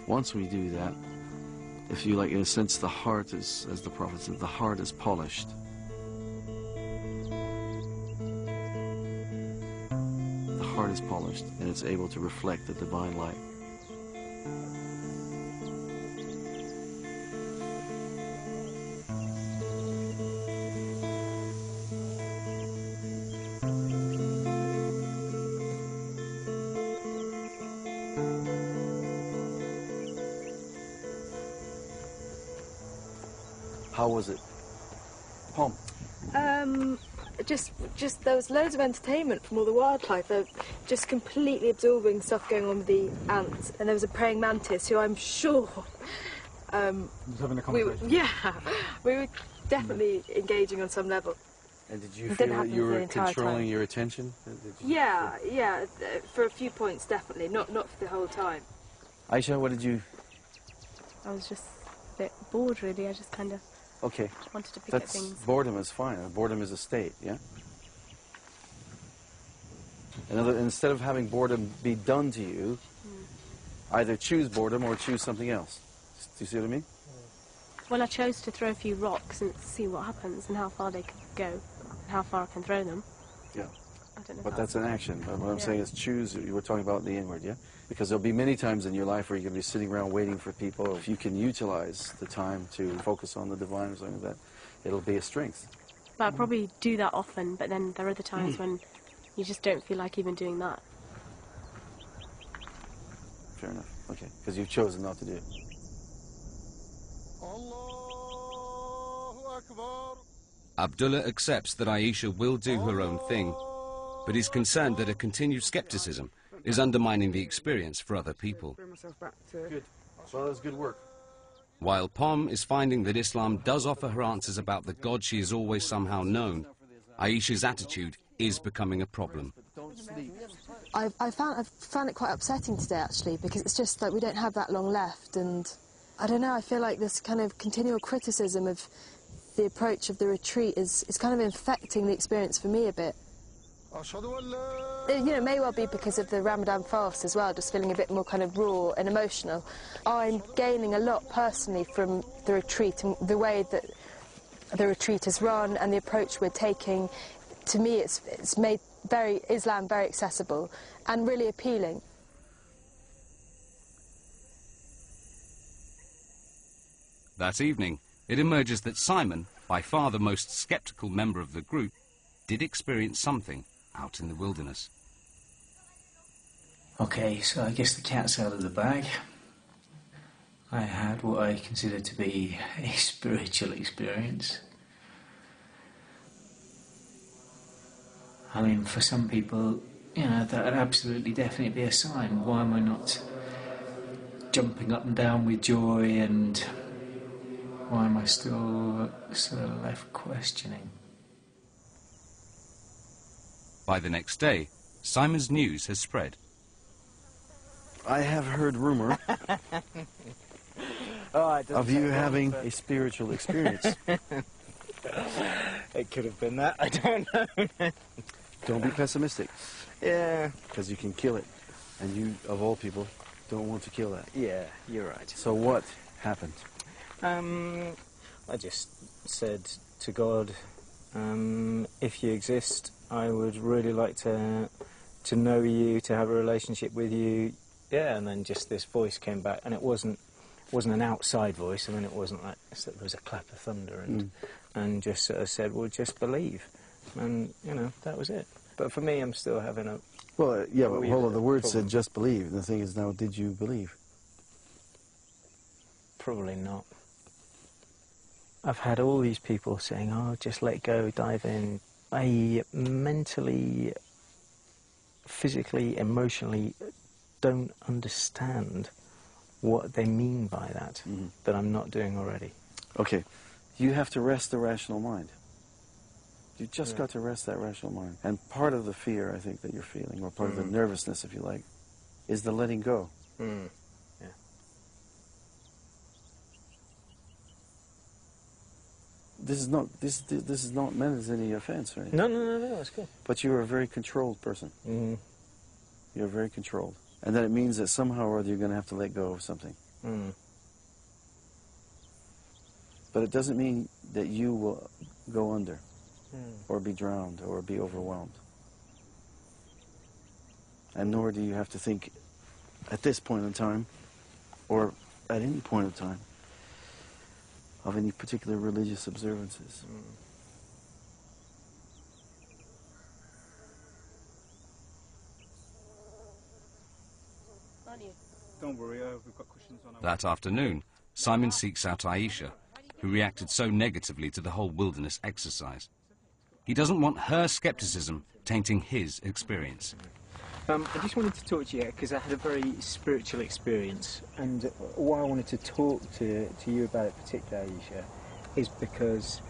Once we do that, if you like, in a sense, the heart is, as the Prophet said, the heart is polished. The heart is polished, and it's able to reflect the divine light. How was it? Pom? Just there was loads of entertainment from all the wildlife. They're just completely absorbing stuff going on with the ants. And there was a praying mantis who I'm sure... was having a conversation. We were definitely engaging on some level. And did you feel that you were controlling your attention? Yeah, for a few points definitely, not for the whole time. Aisha, what did you... I was just a bit bored really, I just kind of wanted to pick at things. Boredom is fine. Boredom is a state, yeah? Instead of having boredom be done to you, either choose boredom or choose something else. Do you see what I mean? Well, I chose to throw a few rocks and see what happens and how far they can go and how far I can throw them. Yeah. I don't know. But that's an action. But what I'm saying is choose. You were talking about the inward, yeah? Because there'll be many times in your life where you're going to be sitting around waiting for people. If you can utilize the time to focus on the divine or something like that, it'll be a strength. But I probably do that often, but then there are other times when you just don't feel like even doing that. Fair enough. Okay. Because you've chosen not to do it. Abdullah accepts that Aisha will do her own thing, but is concerned that a continued skepticism is undermining the experience for other people. Good. Well, that's good work. While Pom is finding that Islam does offer her answers about the God she has always somehow known, Aisha's attitude is becoming a problem. I found it quite upsetting today, actually, because it's just that we don't have that long left, and I don't know, I feel like this kind of continual criticism of the approach of the retreat is kind of infecting the experience for me a bit. You know, it may well be because of the Ramadan fast as well, just feeling a bit more kind of raw and emotional. I'm gaining a lot personally from the retreat and the way that the retreat is run and the approach we're taking. To me, it's made Islam very accessible and really appealing. That evening, it emerges that Simon, by far the most sceptical member of the group, did experience something out in the wilderness. Okay, so I guess the cat's out of the bag. I had what I consider to be a spiritual experience. I mean, for some people, you know, that would absolutely definitely be a sign. Why am I not jumping up and down with joy, and why am I still sort of left questioning? By the next day, Simon's news has spread. I have heard rumor of you having a spiritual experience. It could have been that, I don't know. Don't be pessimistic. Yeah. Because you can kill it. And you, of all people, don't want to kill that. Yeah, you're right. So what happened? I just said to God, if you exist, I would really like to know you, to have a relationship with you. Yeah, and then just this voice came back, and it wasn't an outside voice. I mean, it wasn't like there was a clap of thunder, and just sort of said, well, just believe. And, you know, that was it. But for me, I'm still having a... Well, yeah, but hold on, the word said just believe. The thing is now, did you believe? Probably not. I've had all these people saying, oh, just let go, dive in. I mentally, physically, emotionally don't understand what they mean by that, that I'm not doing already. Okay, you have to rest the rational mind. You just got to rest that rational mind. And part of the fear, I think, that you're feeling, or part of the nervousness, if you like, is the letting go. Yeah. This is not meant as any offense, right? No, it's good. But you're a very controlled person. You're very controlled. And then it means that somehow or other you're going to have to let go of something. But it doesn't mean that you will go under, or be drowned, or be overwhelmed. And nor do you have to think at this point in time, or at any point in time, of any particular religious observances. Don't worry, we've got cushions on. That afternoon, Simon seeks out Aisha, who reacted so negatively to the whole wilderness exercise. He doesn't want her skepticism tainting his experience. I just wanted to talk to you because I had a very spiritual experience, and why I wanted to talk to you about it particularly, Aisha, is because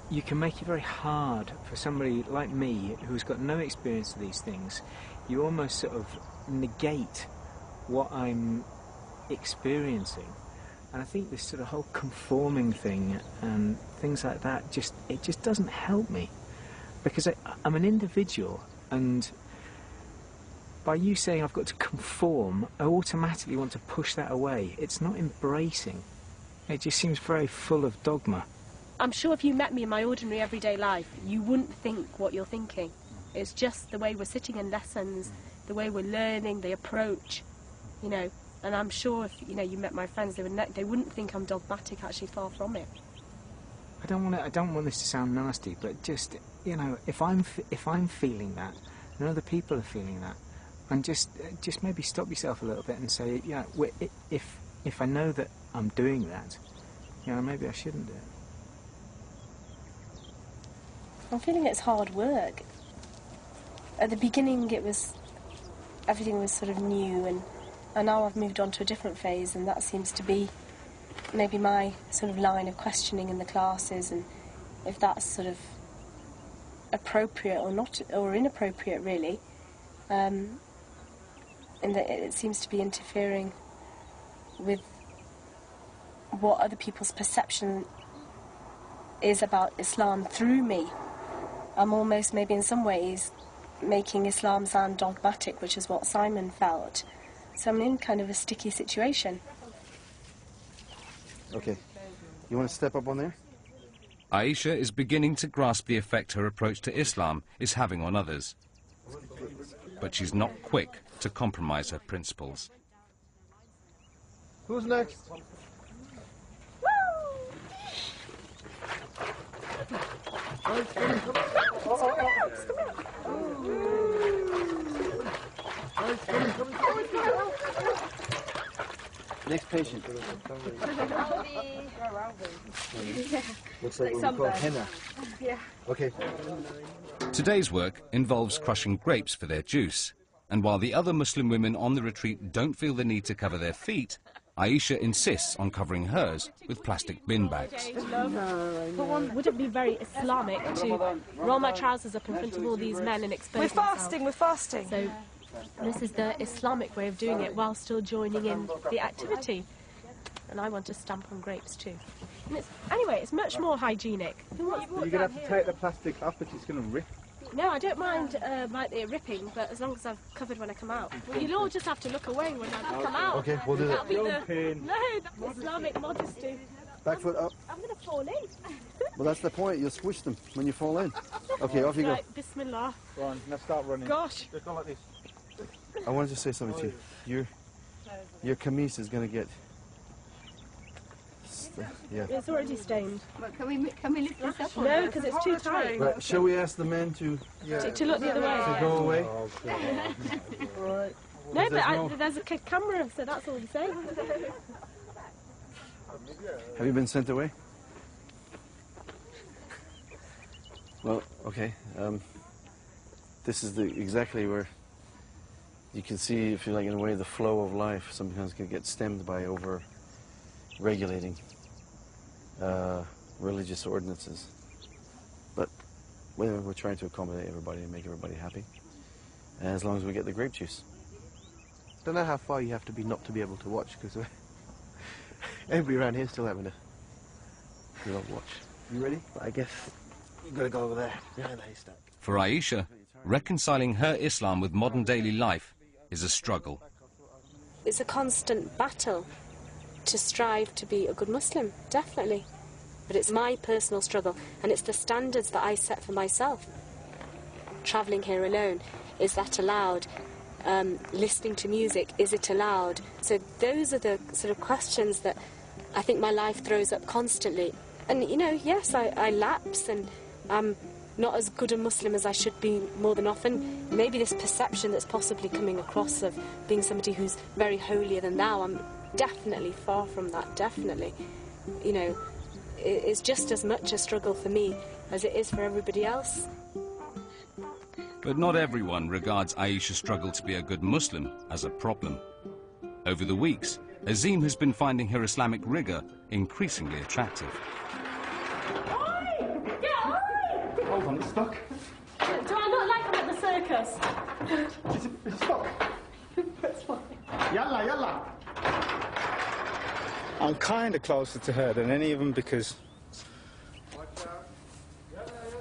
you can make it very hard for somebody like me who's got no experience of these things. You almost sort of negate what I'm experiencing, and I think this sort of whole conforming thing and things like that it just doesn't help me, because I'm an individual, and by you saying I've got to conform, I automatically want to push that away. It's not embracing. It just seems very full of dogma. I'm sure if you met me in my ordinary everyday life, you wouldn't think what you're thinking. It's just the way we're sitting in lessons, the way we're learning, the approach, you know. And I'm sure if you met my friends, they wouldn't think I'm dogmatic. Actually, far from it. I don't want this to sound nasty, but just if I'm feeling that, and other people are feeling that, and just maybe stop yourself a little bit and say, if I know that I'm doing that, maybe I shouldn't do it. I'm feeling it's hard work. At the beginning, everything was sort of new, and now I've moved on to a different phase, and that seems to be maybe my sort of line of questioning in the classes, and if that's sort of appropriate or not, or inappropriate, really. In that it seems to be interfering with what other people's perception is about Islam through me. I'm almost, maybe in some ways, making Islam sound dogmatic, which is what Simon felt. So I'm in kind of a sticky situation. Okay. You want to step up on there? Aisha is beginning to grasp the effect her approach to Islam is having on others. But she's not quick to compromise her principles. Who's next? Next patient. Looks like what we call henna. Yeah. Okay. Today's work involves crushing grapes for their juice. And while the other Muslim women on the retreat don't feel the need to cover their feet, Aisha insists on covering hers with plastic bin bags. Would it be very Islamic to roll my trousers up in front of all these men and expose myself? We're fasting. So this is the Islamic way of doing it while still joining in the activity. And I want to stamp on grapes too. And it's much more hygienic. You're going to have to take the plastic off, but it's going to rip. No, I don't mind it ripping, but as long as I've covered when I come out. Well, you'll all just have to look away when I come out. Okay, we'll do that. That's Islamic modesty. Back foot up. I'm going to fall in. Well, that's the point. You'll squish them when you fall in. Okay, off you go. Right, Bismillah. Go on, now start running. Gosh. Just go like this. I wanted to say something to you. Your camise is going to get... Yeah. It's already stained. But can we lift this up? No, because it's too tight. Right, shall we ask the men to To look the other way. go away? Alright. No, but there's a camera, so that's all you say. Have you been sent away? Well, okay. This is exactly where you can see, if you like, in a way, the flow of life sometimes can get stemmed by over-regulating religious ordinances. But we're trying to accommodate everybody and make everybody happy, and as long as we get the grape juice. I don't know how far you have to be not to be able to watch, because everybody around here is still having a good watch. You ready? But I guess you've got to go over there, behind the haystack. For Aisha, reconciling her Islam with modern daily life is a struggle. It's a constant battle to strive to be a good Muslim, definitely. But it's my personal struggle, and it's the standards that I set for myself. Travelling here alone, is that allowed? Listening to music, is it allowed? So those are the sort of questions that I think my life throws up constantly. And, you know, yes, I lapse, and I'm not as good a Muslim as I should be more than often. Maybe this perception that's possibly coming across of being somebody who's very holier than thou, I'm definitely far from that, definitely. You know, it's just as much a struggle for me as it is for everybody else. But not everyone regards Aisha's struggle to be a good Muslim as a problem. Over the weeks, Azim has been finding her Islamic rigour increasingly attractive. Hold on, it's stuck. Do I look like I'm at the circus? It's stuck. That's fine. Yalla, yalla. I'm kind of closer to her than any of them because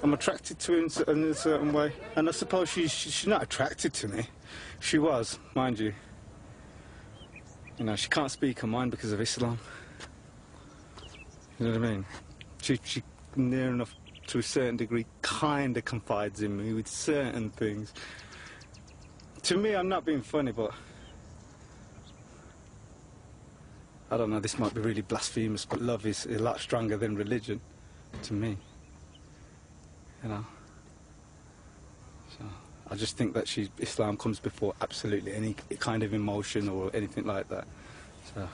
I'm attracted to her in a certain way. And I suppose she's not attracted to me. She was, mind you. You know, she can't speak her mind because of Islam. You know what I mean? She near enough to a certain degree kind of confides in me with certain things. To me, I'm not being funny, but I don't know, this might be really blasphemous, but love is a lot stronger than religion to me. You know? So I just think that Islam comes before absolutely any kind of emotion or anything like that. So.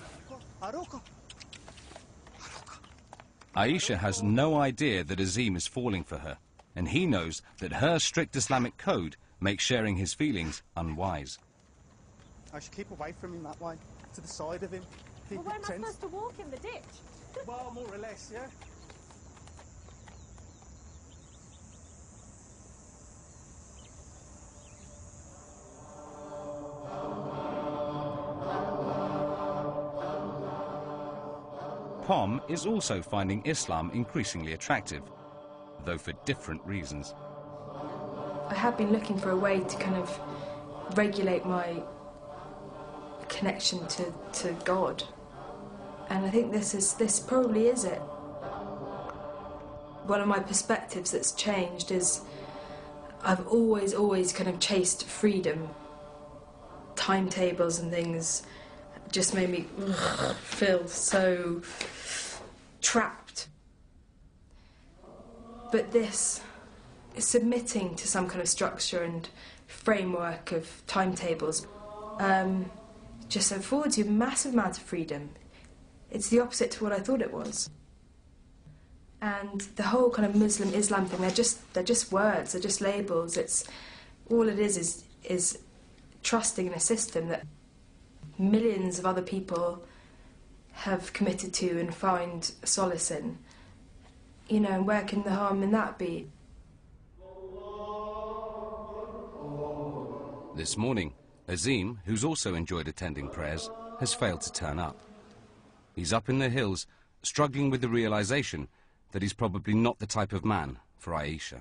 Aisha has no idea that Azim is falling for her, and he knows that her strict Islamic code makes sharing his feelings unwise. I should keep away from him that way, to the side of him. Well, where am I supposed to walk in the ditch? Well, more or less, yeah. Pom is also finding Islam increasingly attractive, though for different reasons. I have been looking for a way to kind of regulate my connection to God. And I think this probably is it. One of my perspectives that's changed is I've always kind of chased freedom. Timetables and things just made me feel so trapped. But this, submitting to some kind of structure and framework of timetables, just affords you a massive amount of freedom. It's the opposite to what I thought it was. And the whole kind of Muslim-Islam thing, they're just words, they're just labels. It's all it is trusting in a system that millions of other people have committed to and find solace in. You know, and where can the harm in that be? This morning, Azim, who's also enjoyed attending prayers, has failed to turn up. He's up in the hills, struggling with the realisation that he's probably not the type of man for Aisha.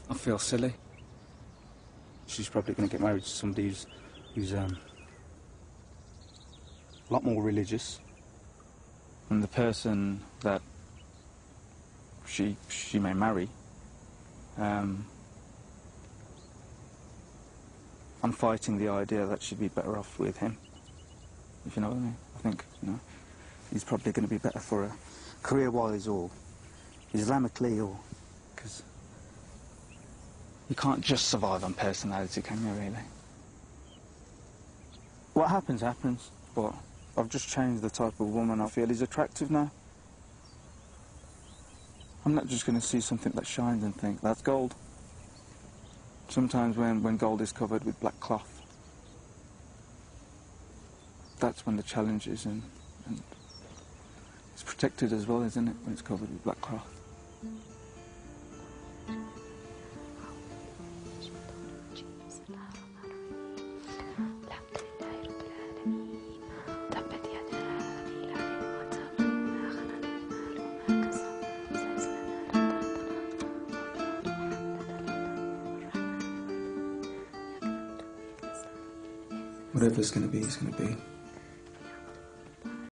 I feel silly. She's probably going to get married to somebody who's a lot more religious. And the person that she may marry, I'm fighting the idea that she'd be better off with him, if you know what I mean. I think, you know, he's probably going to be better for her, career-wise or Islamically, or because you can't just survive on personality, can you, really? What happens, happens, but I've just changed the type of woman I feel is attractive now. I'm not just going to see something that shines and think, that's gold. Sometimes when gold is covered with black cloth, that's when the challenge is, and it's protected as well, isn't it, when it's covered with black cloth. Whatever's going to be is going to be.